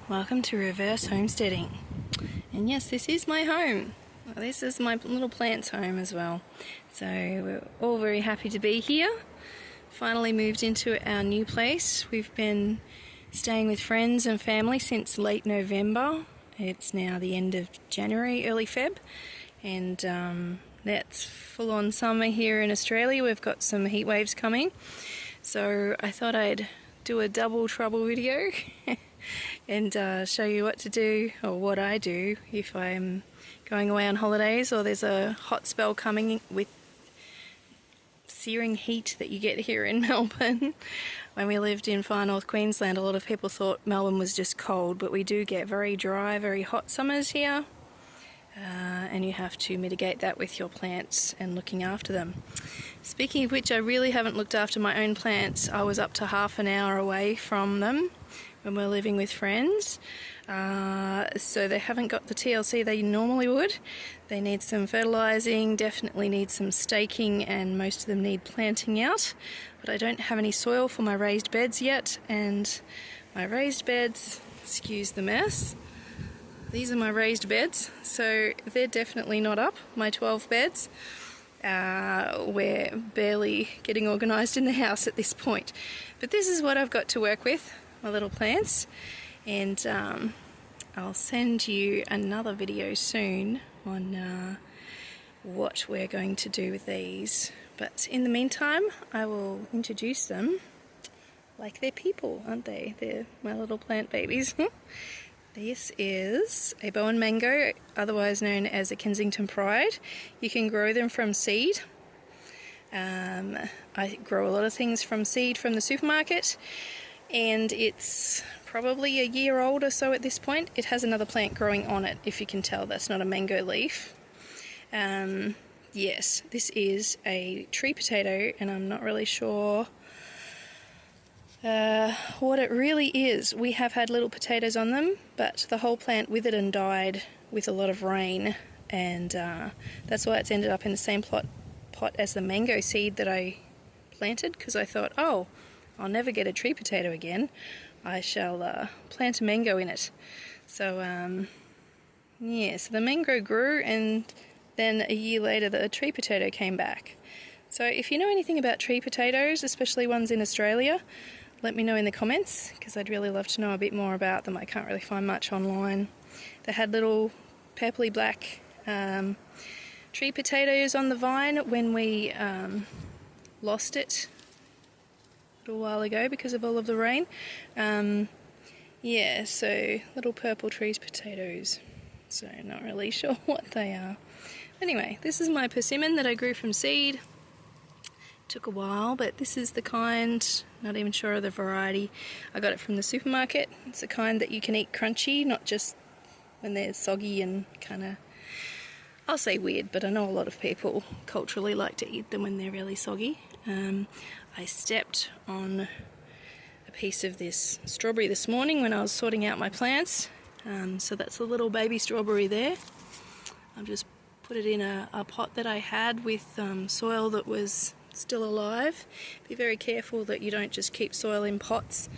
Welcome to Reverse Homesteading. And yes, this is my home. Well, this is my little plant's home as well. So we're all very happy to be here. Finally moved into our new place. We've been staying with friends and family since late November. It's now the end of January, early Feb. And that's full on summer here in Australia. We've got some heat waves coming. So I thought I'd do a double trouble video and show you what to do, or what I do if I'm going away on holidays or there's a hot spell coming with searing heat that you get here in Melbourne. When we lived in far north Queensland, a lot of people thought Melbourne was just cold, but we do get very dry, very hot summers here. And you have to mitigate that with your plants and looking after them. Speaking of which, I really haven't looked after my own plants. I was up to half an hour away from them when we were living with friends. So they haven't got the TLC they normally would. They need some fertilising, definitely need some staking, and most of them need planting out. But I don't have any soil for my raised beds yet, and my raised beds, excuse the mess, these are my raised beds, so they're definitely not up, my 12 beds. We're barely getting organised in the house at this point. But this is what I've got to work with, my little plants. And I'll send you another video soon on what we're going to do with these. But in the meantime, I will introduce them like they're people, aren't they? They're my little plant babies. This is a Bowen mango, otherwise known as a Kensington Pride. You can grow them from seed. I grow a lot of things from seed from the supermarket, and it's probably a year old or so at this point. It has another plant growing on it, if you can tell. That's not a mango leaf. Yes, this is a tree potato, and I'm not really sure what it really is. We have had little potatoes on them, but the whole plant withered and died with a lot of rain, and that's why it's ended up in the same pot as the mango seed that I planted, because I thought, oh, I'll never get a tree potato again. I shall plant a mango in it. So yeah, so the mango grew, and then a year later the tree potato came back. So if you know anything about tree potatoes, especially ones in Australia, let me know in the comments, because I'd really love to know a bit more about them. I can't really find much online. They had little purpley black tree potatoes on the vine when we lost it a little while ago because of all of the rain. Yeah, so little purple trees potatoes. So not really sure what they are. Anyway, this is my persimmon that I grew from seed. Took a while, but this is the kind, not even sure of the variety. I got it from the supermarket. It's the kind that you can eat crunchy, not just when they're soggy and kind of, I'll say weird, but I know a lot of people culturally like to eat them when they're really soggy. I stepped on a piece of this strawberry this morning when I was sorting out my plants. So that's a little baby strawberry there. I've just put it in a pot that I had with soil that was still alive. Be very careful that you don't just keep soil in pots,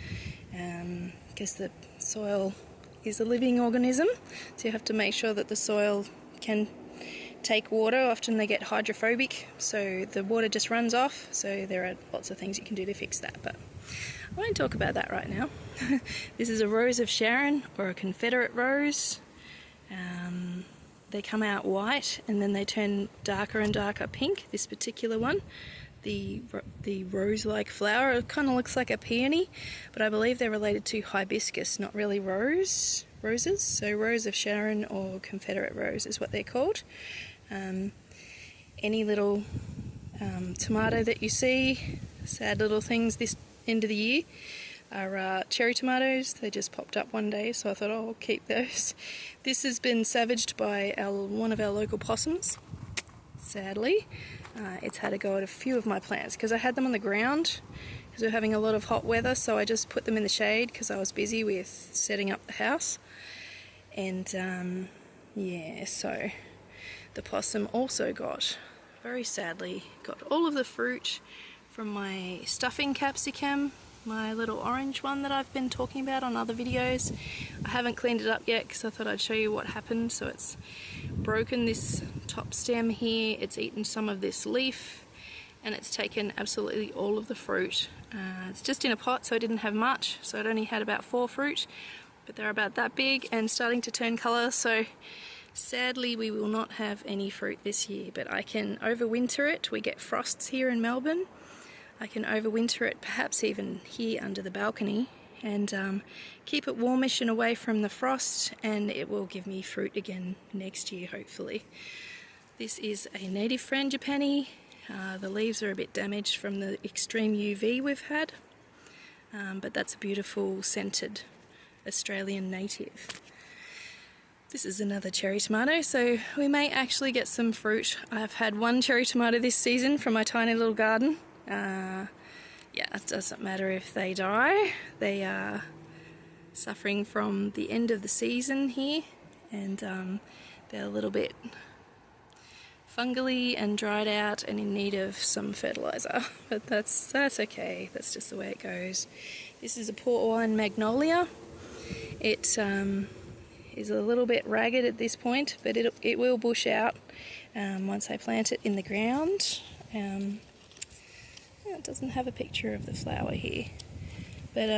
because the soil is a living organism, so you have to make sure that the soil can take water. Often they get hydrophobic, so the water just runs off. So there are lots of things you can do to fix that, but I won't talk about that right now. This is a Rose of Sharon, or a Confederate rose. They come out white and then they turn darker and darker pink. This particular one, the rose-like flower, it kind of looks like a peony, but I believe they're related to hibiscus, not really roses. So Rose of Sharon or Confederate rose is what they're called. Any little tomato that you see, sad little things this end of the year, are cherry tomatoes. They just popped up one day, so I thought, oh, I'll keep those. This has been savaged by one of our local possums, sadly. It's had a go at a few of my plants, because I had them on the ground because we're having a lot of hot weather, so I just put them in the shade because I was busy with setting up the house. And yeah, so the possum also very sadly, got all of the fruit from my stuffing capsicum my little orange one that I've been talking about on other videos. I haven't cleaned it up yet because I thought I'd show you what happened. So it's broken this top stem here, it's eaten some of this leaf, and it's taken absolutely all of the fruit. It's just in a pot, so I didn't have much, so it only had about 4 fruit, but they're about that big and starting to turn colour, so sadly we will not have any fruit this year, but I can overwinter it. We get frosts here in Melbourne. I can overwinter it, perhaps even here under the balcony, and keep it warmish and away from the frost, and it will give me fruit again next year, hopefully. This is a native frangipani. The leaves are a bit damaged from the extreme UV we've had, but that's a beautiful scented Australian native. This is another cherry tomato, so we may actually get some fruit. I've had 1 cherry tomato this season from my tiny little garden. Yeah, it doesn't matter if they die. They are suffering from the end of the season here, and they're a little bit fungally and dried out and in need of some fertilizer, but that's okay. That's just the way it goes. This is a port wine magnolia. It is a little bit ragged at this point, but it will bush out once I plant it in the ground. It doesn't have a picture of the flower here, but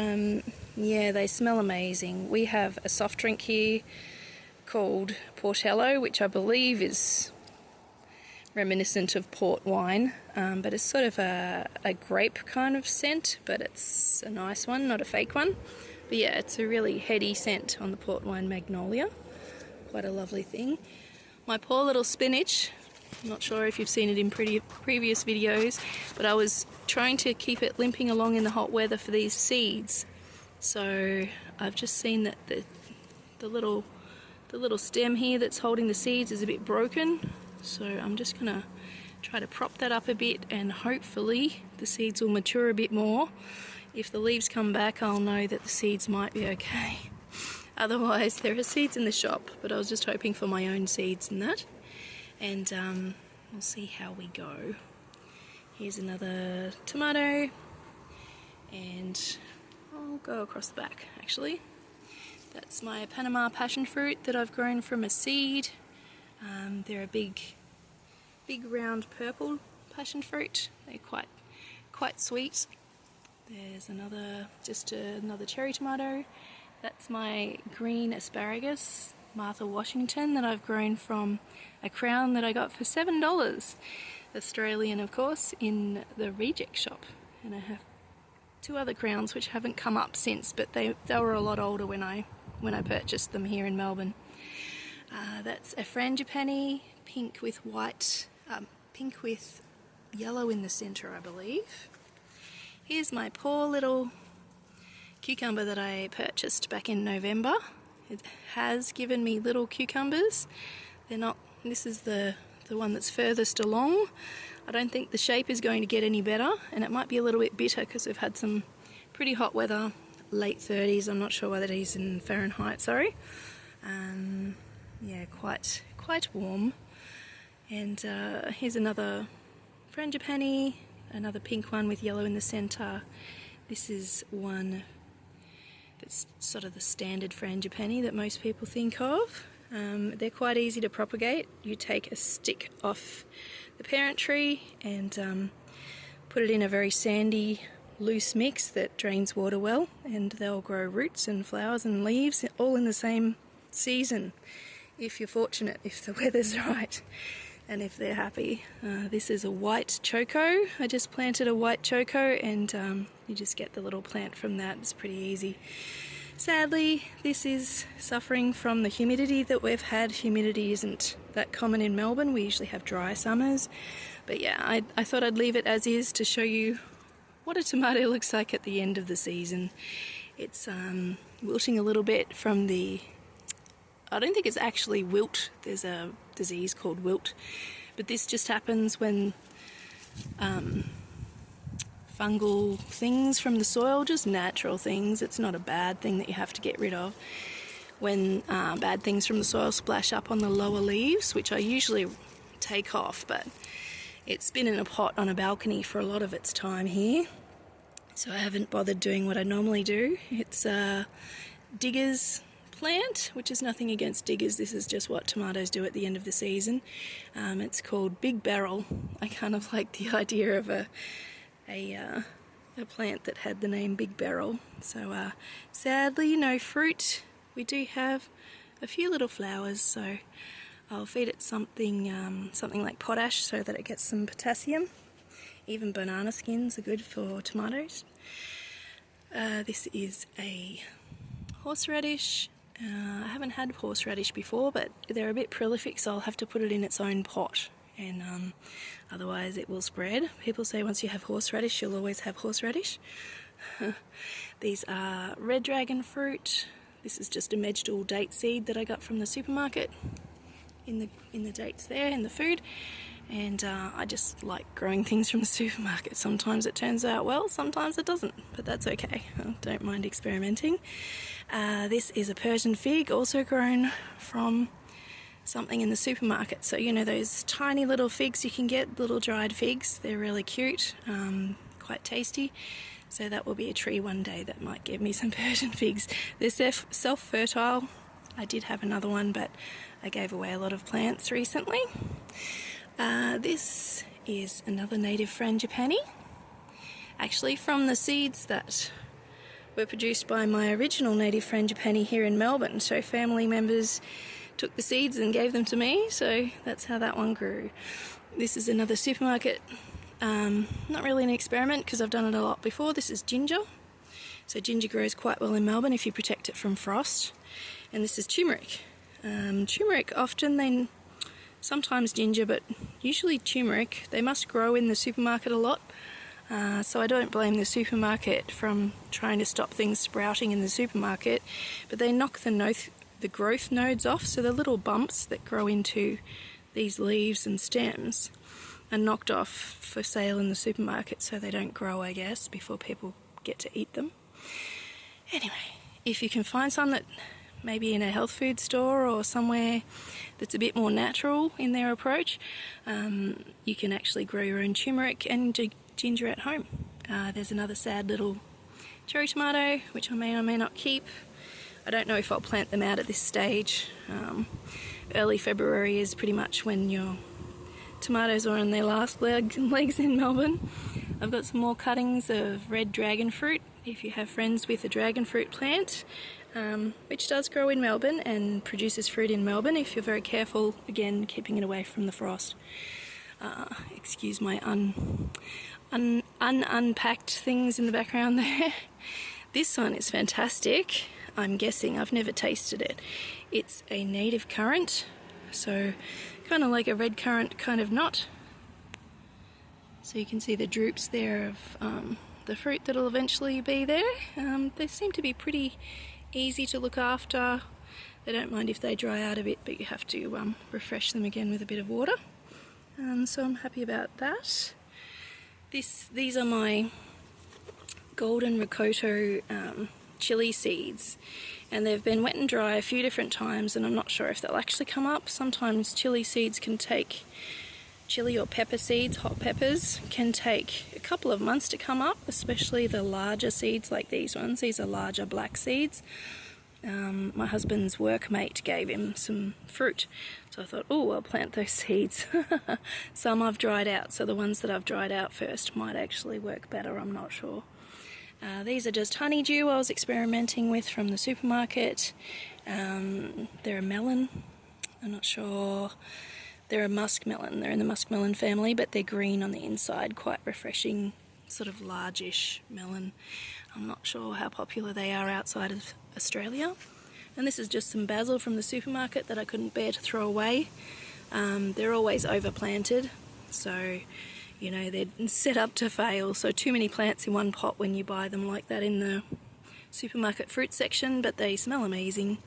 yeah, they smell amazing. We have a soft drink here called Portello, which I believe is reminiscent of port wine, but it's sort of a grape kind of scent, but it's a nice one, not a fake one. But yeah, it's a really heady scent on the port wine magnolia. Quite a lovely thing. My poor little spinach, I'm not sure if you've seen it in previous videos, but I was trying to keep it limping along in the hot weather for these seeds. So I've just seen that the little stem here that's holding the seeds is a bit broken. So I'm just gonna try to prop that up a bit, and hopefully the seeds will mature a bit more. If the leaves come back, I'll know that the seeds might be okay. Otherwise, there are seeds in the shop, but I was just hoping for my own seeds in that. And we'll see how we go. Here's another tomato, and I'll go across the back actually. That's my Panama passion fruit that I've grown from a seed. They're a big round purple passion fruit. They're quite sweet. There's another cherry tomato. That's my green asparagus, Martha Washington, that I've grown from a crown that I got for $7, Australian of course, in the reject shop. And I have 2 other crowns which haven't come up since, but they were a lot older when I purchased them here in Melbourne. That's a frangipani, pink with yellow in the centre, I believe. Here's my poor little cucumber that I purchased back in November. It has given me little cucumbers. They're not, this is the one that's furthest along. I don't think the shape is going to get any better, and it might be a little bit bitter because we've had some pretty hot weather, late 30s. I'm not sure what it is in Farenheit, sorry. Yeah, quite warm. And here's another frangipani, another pink one with yellow in the centre. This is one that's sort of the standard frangipani that most people think of. They're quite easy to propagate. You take a stick off the parent tree and put it in a very sandy, loose mix that drains water well, and they'll grow roots and flowers and leaves all in the same season, if you're fortunate, if the weather's right and if they're happy. This is a white choco. I just planted a white choco, and you just get the little plant from that. It's pretty easy. Sadly, this is suffering from the humidity that we've had. Humidity isn't that common in Melbourne. We usually have dry summers. But yeah, I thought I'd leave it as is to show you what a tomato looks like at the end of the season. It's wilting a little bit from the... I don't think it's actually wilt. There's a disease called wilt. But this just happens when fungal things from the soil, just natural things. It's not a bad thing that you have to get rid of. When bad things from the soil splash up on the lower leaves, which I usually take off, but it's been in a pot on a balcony for a lot of its time here. So I haven't bothered doing what I normally do. It's a digger's plant, which is nothing against diggers. This is just what tomatoes do at the end of the season. It's called Big Barrel. I kind of like the idea of a plant that had the name Big Barrel. So sadly no fruit. We do have a few little flowers, so I'll feed it something like potash so that it gets some potassium. Even banana skins are good for tomatoes. This is a horseradish. I haven't had horseradish before, but they're a bit prolific, so I'll have to put it in its own pot, and otherwise it will spread. People say once you have horseradish, you'll always have horseradish. These are red dragon fruit. This is just a vegetable date seed that I got from the supermarket. In the dates there, in the food. And I just like growing things from the supermarket. Sometimes it turns out well, sometimes it doesn't, but that's okay. I don't mind experimenting. This is a Persian fig, also grown from something in the supermarket. So you know those tiny little figs you can get, little dried figs. They're really cute, quite tasty. So that will be a tree one day that might give me some Persian figs. They're self-fertile. I did have another one, but I gave away a lot of plants recently. This is another native frangipani, actually from the seeds that were produced by my original native frangipani here in Melbourne. So family members took the seeds and gave them to me, so that's how that one grew. This is another supermarket, not really an experiment because I've done it a lot before. This is ginger. So ginger grows quite well in Melbourne if you protect it from frost. And this is turmeric. Turmeric often, sometimes ginger, but usually turmeric, they must grow in the supermarket a lot. So I don't blame the supermarket from trying to stop things sprouting in the supermarket, but they knock the growth nodes off, so the little bumps that grow into these leaves and stems are knocked off for sale in the supermarket so they don't grow, I guess, before people get to eat them. Anyway, if you can find some that maybe in a health food store or somewhere that's a bit more natural in their approach, you can actually grow your own turmeric and ginger at home. There's another sad little cherry tomato, which I may or may not keep. I don't know if I'll plant them out at this stage. Early February is pretty much when your tomatoes are on their last legs in Melbourne. I've got some more cuttings of red dragon fruit. If you have friends with a dragon fruit plant, which does grow in Melbourne and produces fruit in Melbourne if you're very careful, again, keeping it away from the frost. Excuse my unpacked things in the background there. This one is fantastic. I'm guessing, I've never tasted it. It's a native currant, so kind of like a red currant kind of nut. So you can see the droops there of the fruit that'll eventually be there. They seem to be pretty easy to look after. They don't mind if they dry out a bit, but you have to refresh them again with a bit of water. So I'm happy about that. These are my golden ricotta chili seeds, and they've been wet and dry a few different times, and I'm not sure if they'll actually come up. Sometimes chili seeds can take, chili or pepper seeds, hot peppers, can take a couple of months to come up, especially the larger seeds like these ones. These are larger black seeds. My husband's workmate gave him some fruit, so I thought, oh, I'll plant those seeds. Some I've dried out, so the ones that I've dried out first might actually work better, I'm not sure. These are just honeydew I was experimenting with from the supermarket. They're a melon, I'm not sure. They're a muskmelon, they're in the muskmelon family, but they're green on the inside, quite refreshing, sort of largish melon. I'm not sure how popular they are outside of Australia. And this is just some basil from the supermarket that I couldn't bear to throw away. They're always overplanted, so you know they're set up to fail. So too many plants in one pot when you buy them like that in the supermarket fruit section, but they smell amazing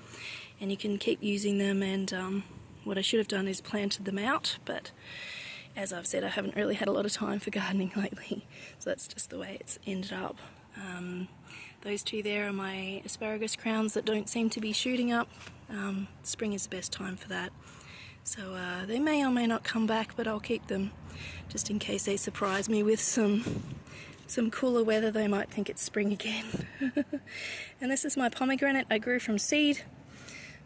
and you can keep using them. And what I should have done is planted them out, but as I've said, I haven't really had a lot of time for gardening lately, so that's just the way it's ended up. Those two there are my asparagus crowns that don't seem to be shooting up. Spring is the best time for that. So they may or may not come back, but I'll keep them just in case they surprise me with some some cooler weather they might think it's spring again. And this is my pomegranate I grew from seed.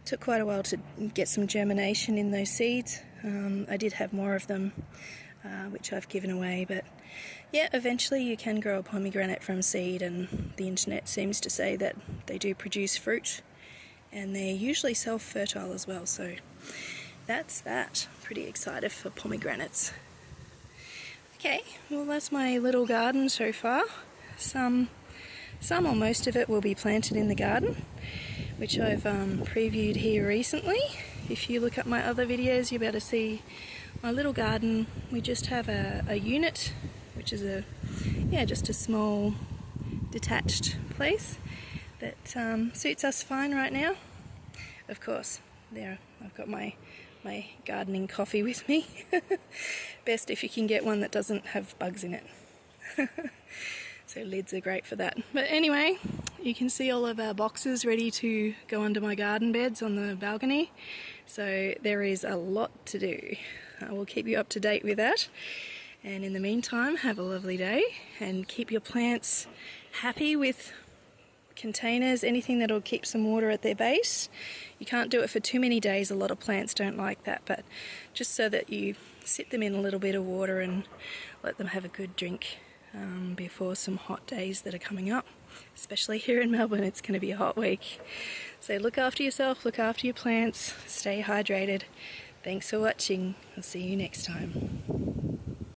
Took quite a while to get some germination in those seeds. I did have more of them, which I've given away, but yeah, eventually you can grow a pomegranate from seed, and the internet seems to say that they do produce fruit, and they're usually self-fertile as well, so that's that. Pretty excited for pomegranates. Okay, well that's my little garden so far. Some or most of it will be planted in the garden, which I've previewed here recently. If you look at my other videos, you'll be able to see my little garden. We just have a unit, which is just a small detached place that suits us fine right now. Of course, there I've got my gardening coffee with me. Best if you can get one that doesn't have bugs in it. So lids are great for that. But anyway, you can see all of our boxes ready to go under my garden beds on the balcony. So there is a lot to do. I will keep you up to date with that. And in the meantime, have a lovely day and keep your plants happy with containers, anything that'll keep some water at their base. You can't do it for too many days. A lot of plants don't like that, but just so that you sit them in a little bit of water and let them have a good drink before some hot days that are coming up. Especially here in Melbourne, it's going to be a hot week. So look after yourself, look after your plants, stay hydrated. Thanks for watching. I'll see you next time.